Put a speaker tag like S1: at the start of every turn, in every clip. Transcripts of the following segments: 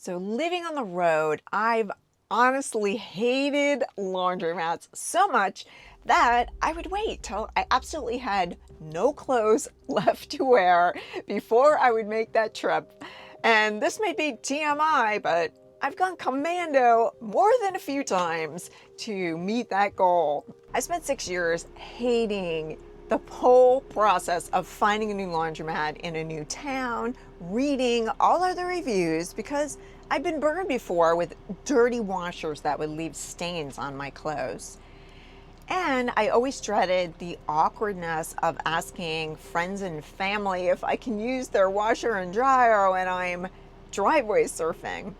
S1: So living on the road, I've honestly hated laundromats so much that I would wait till I absolutely had no clothes left to wear before I would make that trip. And this may be TMI, but I've gone commando more than a few times to meet that goal. I spent 6 years hating the whole process of finding a new laundromat in a new town, reading all of the reviews because I've been burned before with dirty washers that would leave stains on my clothes. And I always dreaded the awkwardness of asking friends and family if I can use their washer and dryer when I'm driveway surfing.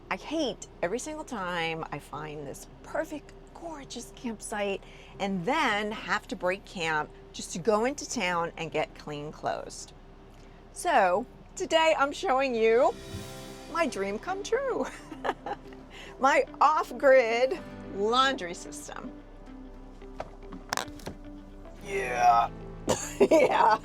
S1: I hate every single time I find this perfect, gorgeous campsite and then have to break camp just to go into town and get clean clothes. So today I'm showing you my dream come true. My off-grid laundry system. Yeah. Yeah.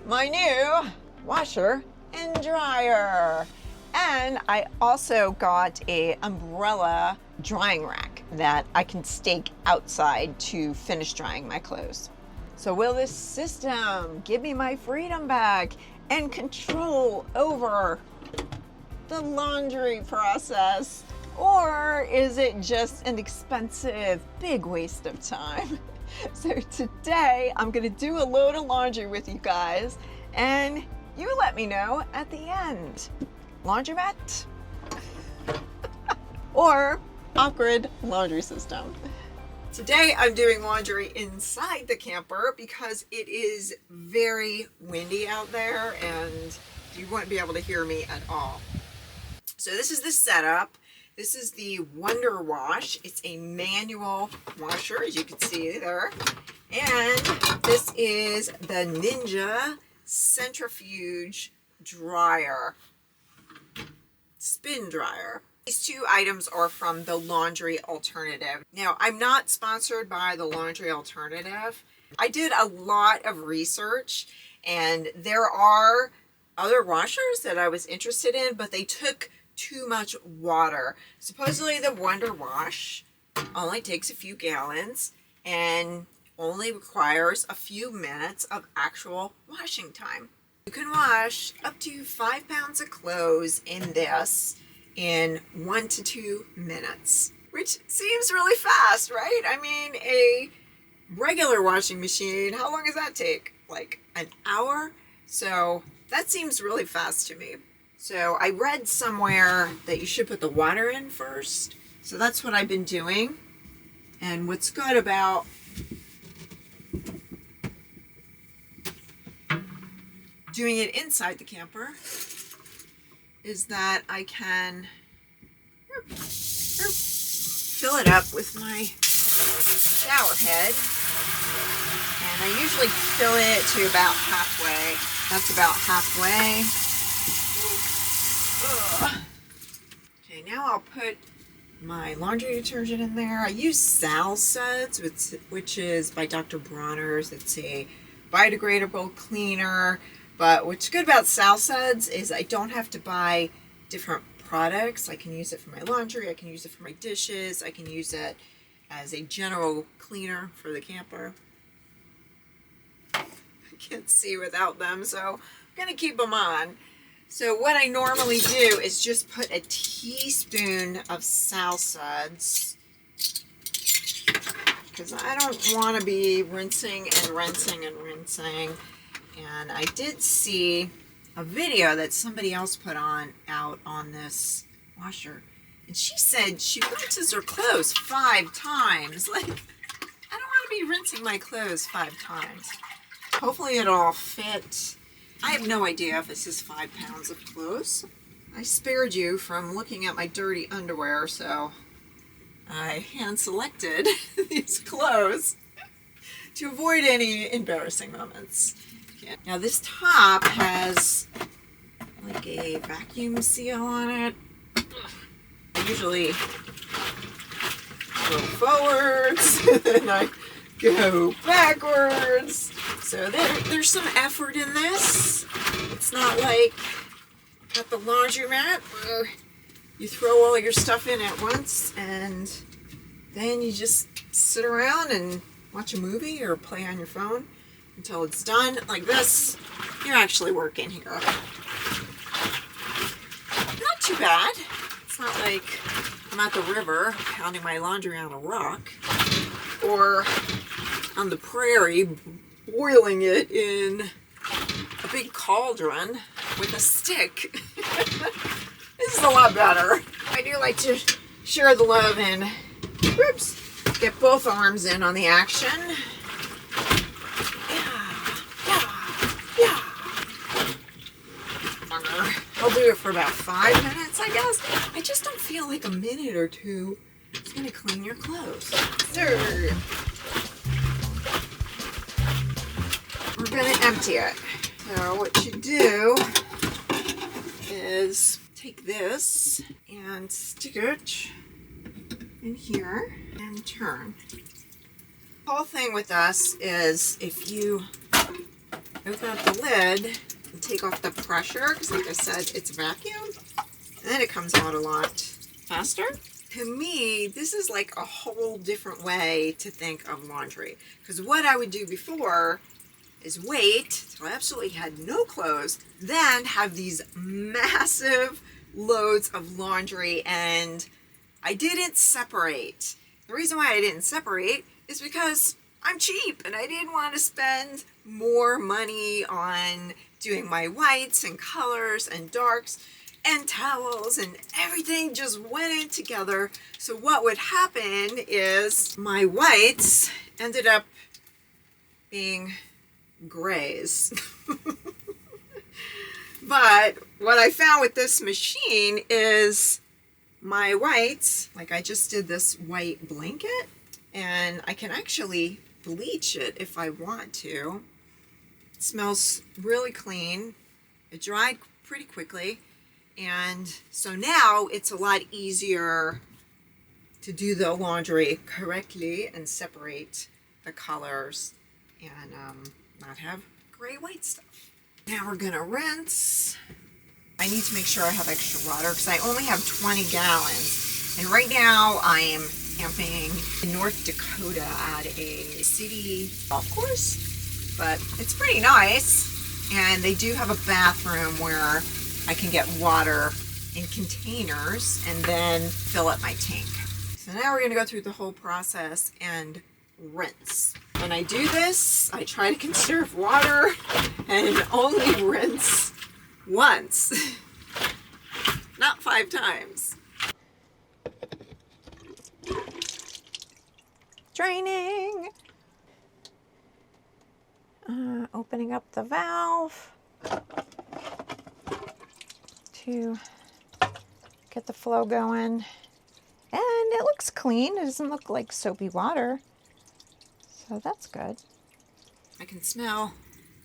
S1: My new washer and dryer. And I also got a umbrella drying rack that I can stake outside to finish drying my clothes. So will this system give me my freedom back and control over the laundry process? Or is it just an expensive, big waste of time? So today I'm gonna do a load of laundry with you guys, and you let me know at the end. Laundromat or off-grid laundry system. Today I'm doing laundry inside the camper because it is very windy out there and you wouldn't be able to hear me at all. So this is the setup. This is the Wonder Wash. It's a manual washer, as you can see there. And this is the Ninja Centrifuge dryer, spin dryer. These two items are from the Laundry Alternative. Now, I'm not sponsored by the Laundry Alternative. I did a lot of research and there are other washers that I was interested in, but they took too much water. Supposedly the Wonder Wash only takes a few gallons and only requires a few minutes of actual washing time. You can wash up to 5 pounds of clothes in this in 1 to 2 minutes, which seems really fast, right? I mean, a regular washing machine, how long does that take? Like an hour? So that seems really fast to me. So I read somewhere that you should put the water in first. So that's what I've been doing. And what's good about doing it inside the camper is that I can fill it up with my shower head. And I usually fill it to about halfway. That's about halfway. Okay, now I'll put my laundry detergent in there. I use Sal Suds, which is by Dr. Bronner's. It's a biodegradable cleaner. But what's good about Sal Suds is I don't have to buy different products. I can use it for my laundry. I can use it for my dishes. I can use it as a general cleaner for the camper. I can't see without them, so I'm going to keep them on. So what I normally do is just put a teaspoon of Sal Suds because I don't want to be rinsing and rinsing and rinsing. And I did see a video that somebody else put out on this washer. And she said she rinses her clothes 5 times. Like, I don't want to be rinsing my clothes 5 times. Hopefully it'll all fit. I have no idea if this is 5 pounds of clothes. I spared you from looking at my dirty underwear, so I hand selected these clothes to avoid any embarrassing moments. Okay. Now this top has like a vacuum seal on it. I usually go forwards and then I go backwards. So there's some effort in this. It's not like got the laundromat where you throw all your stuff in at once, and then you just sit around and watch a movie or play on your phone until it's done. Like this, you're actually working here. Not too bad. It's not like I'm at the river pounding my laundry on a rock, or on the prairie boiling it in a big cauldron with a stick. This is a lot better. I do like to share the love and get both arms in on the action. Yeah. I'll do it for about 5 minutes, I guess. I just don't feel like a minute or two is gonna clean your clothes. So we're gonna empty it. So what you do is take this and stick it in here and turn. The whole thing with us is if you open up the lid and take off the pressure, because like I said, it's vacuum, and then it comes out a lot faster. To me, this is like a whole different way to think of laundry. Because what I would do before is wait till I absolutely had no clothes, then have these massive loads of laundry, and I didn't separate. The reason why I didn't separate is because I'm cheap and I didn't want to spend more money on doing my whites and colors and darks and towels, and everything just went in together. So what would happen is my whites ended up being grays. But what I found with this machine is my whites, like I just did this white blanket, and I can actually bleach it if I want to. It smells really clean. It dried pretty quickly. And so now it's a lot easier to do the laundry correctly and separate the colors and not have gray white stuff. Now we're gonna rinse. I need to make sure I have extra water because I only have 20 gallons. And right now I am camping in North Dakota at a city golf course, but it's pretty nice. And they do have a bathroom where I can get water in containers and then fill up my tank. So now we're gonna go through the whole process and rinse. When I do this, I try to conserve water and only rinse once, not 5 times. Draining. Opening up the valve to get the flow going. And it looks clean. It doesn't look like soapy water. So that's good. I can smell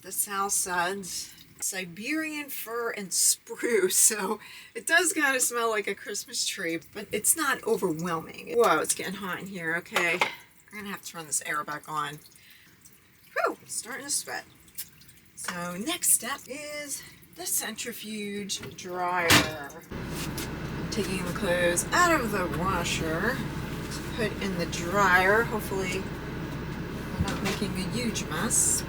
S1: the sow suds, Siberian fir and spruce. So it does kind of smell like a Christmas tree, but it's not overwhelming. Whoa, it's getting hot in here. Okay, I'm gonna have to turn this air back on. Whew, starting to sweat. So next step is the centrifuge dryer. I'm taking the clothes out of the washer to put in the dryer. Hopefully I'm not making a huge mess.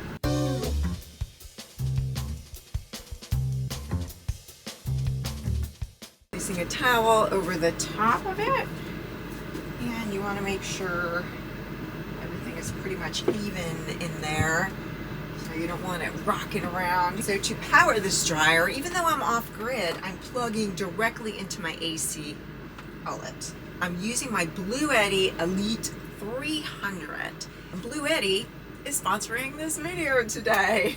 S1: Placing a towel over the top of it, and you want to make sure everything is pretty much even in there. You don't want it rocking around. So to power this dryer, even though I'm off grid, I'm plugging directly into my AC outlet. I'm using my Bluetti Elite 300. And Bluetti is sponsoring this video today.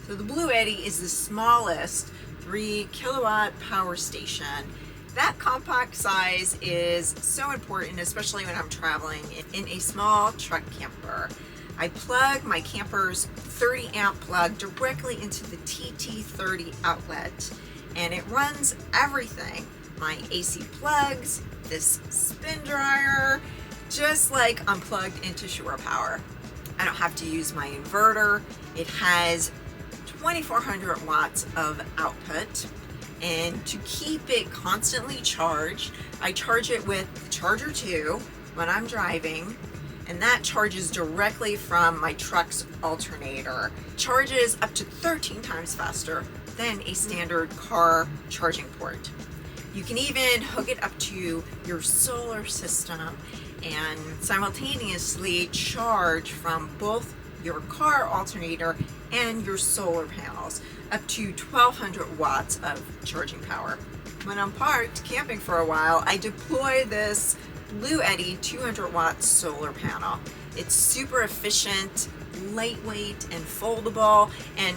S1: So the Bluetti is the smallest 3 kilowatt power station. That compact size is so important, especially when I'm traveling in a small truck camper. I plug my camper's 30 amp plug directly into the TT30 outlet, and it runs everything. My AC plugs, this spin dryer, just like I'm plugged into shore power. I don't have to use my inverter. It has 2400 watts of output, And to keep it constantly charged, I charge it with Charger 2 when I'm driving, and that charges directly from my truck's alternator. Charges up to 13 times faster than a standard car charging port. You can even hook it up to your solar system and simultaneously charge from both your car alternator and your solar panels, up to 1200 watts of charging power. When I'm parked camping for a while, I deploy this Bluetti 200 watt solar panel. It's super efficient, lightweight, and foldable, and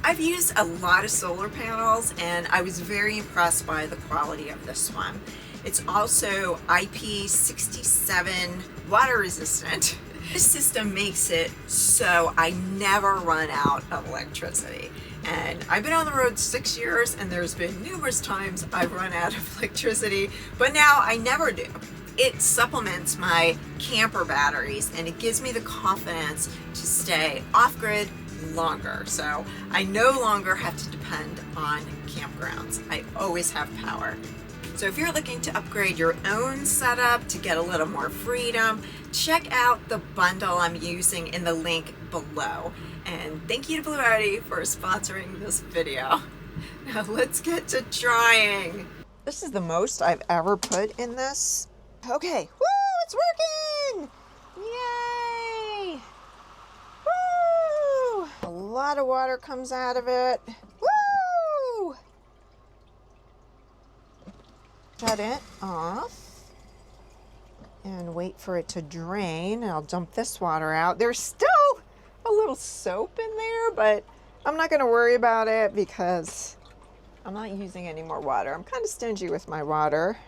S1: I've used a lot of solar panels and I was very impressed by the quality of this one. It's also IP67 water resistant. This system makes it so I never run out of electricity. And I've been on the road 6 years and there's been numerous times I've run out of electricity, but now I never do. It supplements my camper batteries and it gives me the confidence to stay off-grid longer. So I no longer have to depend on campgrounds. I always have power. So if you're looking to upgrade your own setup to get a little more freedom, check out the bundle I'm using in the link below. And thank you to Bluetti for sponsoring this video. Now let's get to trying. This is the most I've ever put in this. Okay, woo, it's working! Yay! Woo! A lot of water comes out of it. Woo! Shut it off and wait for it to drain. I'll dump this water out. There's still a little soap in there, but I'm not going to worry about it because I'm not using any more water. I'm kind of stingy with my water.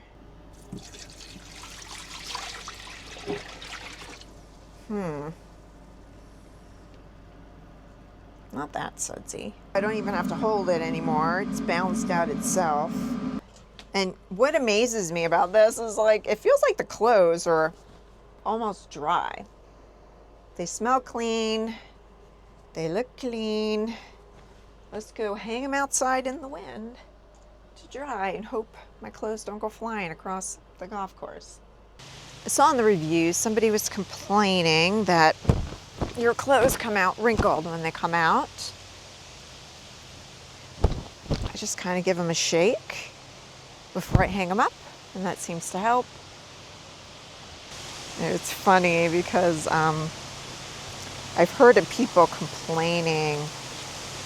S1: Not that sudsy. I don't even have to hold it anymore. It's balanced out itself. And what amazes me about this is, like, it feels like the clothes are almost dry. They smell clean. They look clean. Let's go hang them outside in the wind to dry and hope my clothes don't go flying across the golf course. I saw in the reviews somebody was complaining that your clothes come out wrinkled when they come out. I just kind of give them a shake before I hang them up, and that seems to help. It's funny because I've heard of people complaining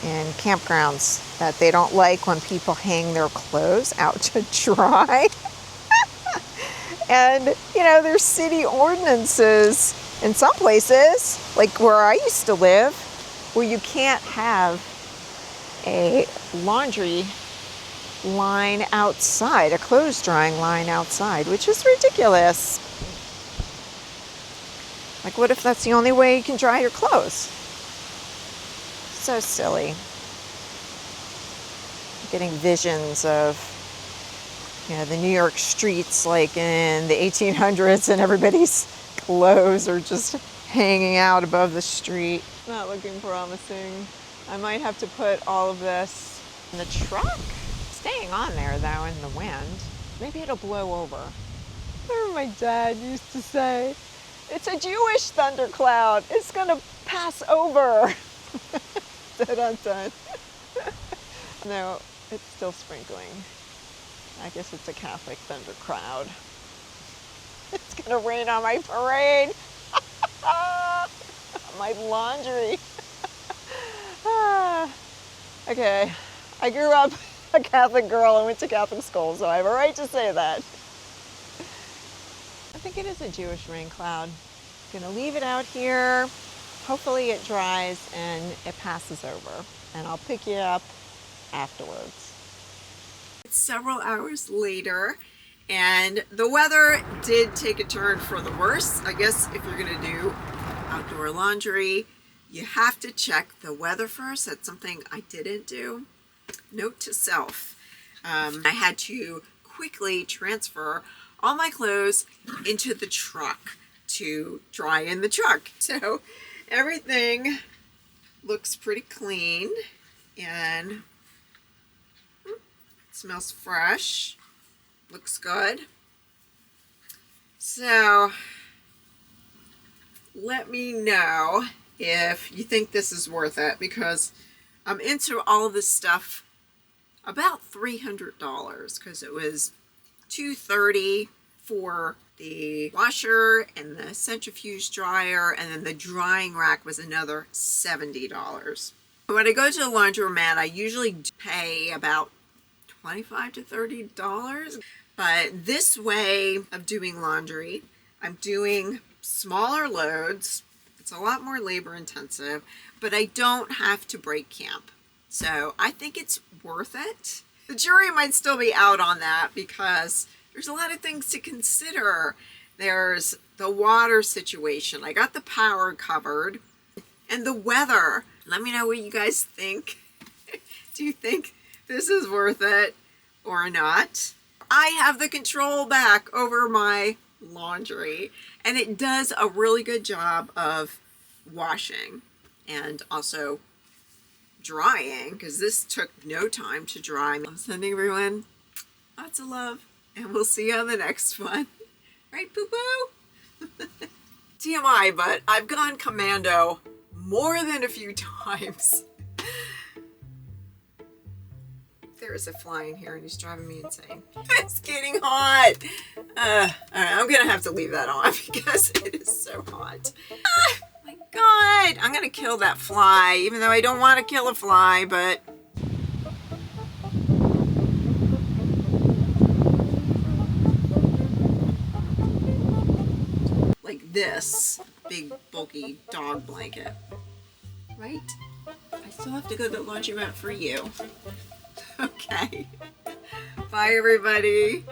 S1: in campgrounds that they don't like when people hang their clothes out to dry. And, you know, there's city ordinances in some places, like where I used to live, where you can't have a laundry line outside, a clothes drying line outside, which is ridiculous. Like, what if that's the only way you can dry your clothes? So silly. I'm getting visions of, you know, the New York streets like in the 1800s and everybody's clothes are just hanging out above the street. Not looking promising. I might have to put all of this in the truck. Staying on there though in the wind. Maybe it'll blow over. Remember my dad used to say, it's a Jewish thundercloud. It's gonna pass over. Dun, dun. No, it's still sprinkling. I guess it's a Catholic thundercloud. It's gonna rain on my parade. My laundry. Okay, I grew up a Catholic girl and went to Catholic school, so I have a right to say that. I think it is a Jewish rain cloud. I'm gonna leave it out here. Hopefully it dries and it passes over, and I'll pick you up afterwards. It's several hours later, and the weather did take a turn for the worse. I guess if you're gonna do outdoor laundry, you have to check the weather first. That's something I didn't do. Note to self. I had to quickly transfer all my clothes into the truck to dry in the truck. So everything looks pretty clean, and Smells fresh. Looks good. So let me know if you think this is worth it, because I'm into all of this stuff about $300, because it was $230 for the washer and the centrifuge dryer, and then the drying rack was another $70. When I go to the laundromat, I usually pay about $25 to $30, but this way of doing laundry, I'm doing smaller loads. It's a lot more labor intensive, but I don't have to break camp. So I think it's worth it. The jury might still be out on that because there's a lot of things to consider. There's the water situation. I got the power covered, and the weather. Let me know what you guys think. Do you think this is worth it or not? I have the control back over my laundry, and it does a really good job of washing and also drying, because this took no time to dry. I'm sending everyone lots of love, and we'll see you on the next one. Right, poo-poo? TMI, but I've gone commando more than a few times. There is a fly in here and he's driving me insane. It's getting hot. All right, I'm gonna have to leave that on because it is so hot. My God, I'm gonna kill that fly, even though I don't want to kill a fly, but like this big bulky dog blanket, right? I still have to go to the laundromat for you. Okay. Bye, everybody.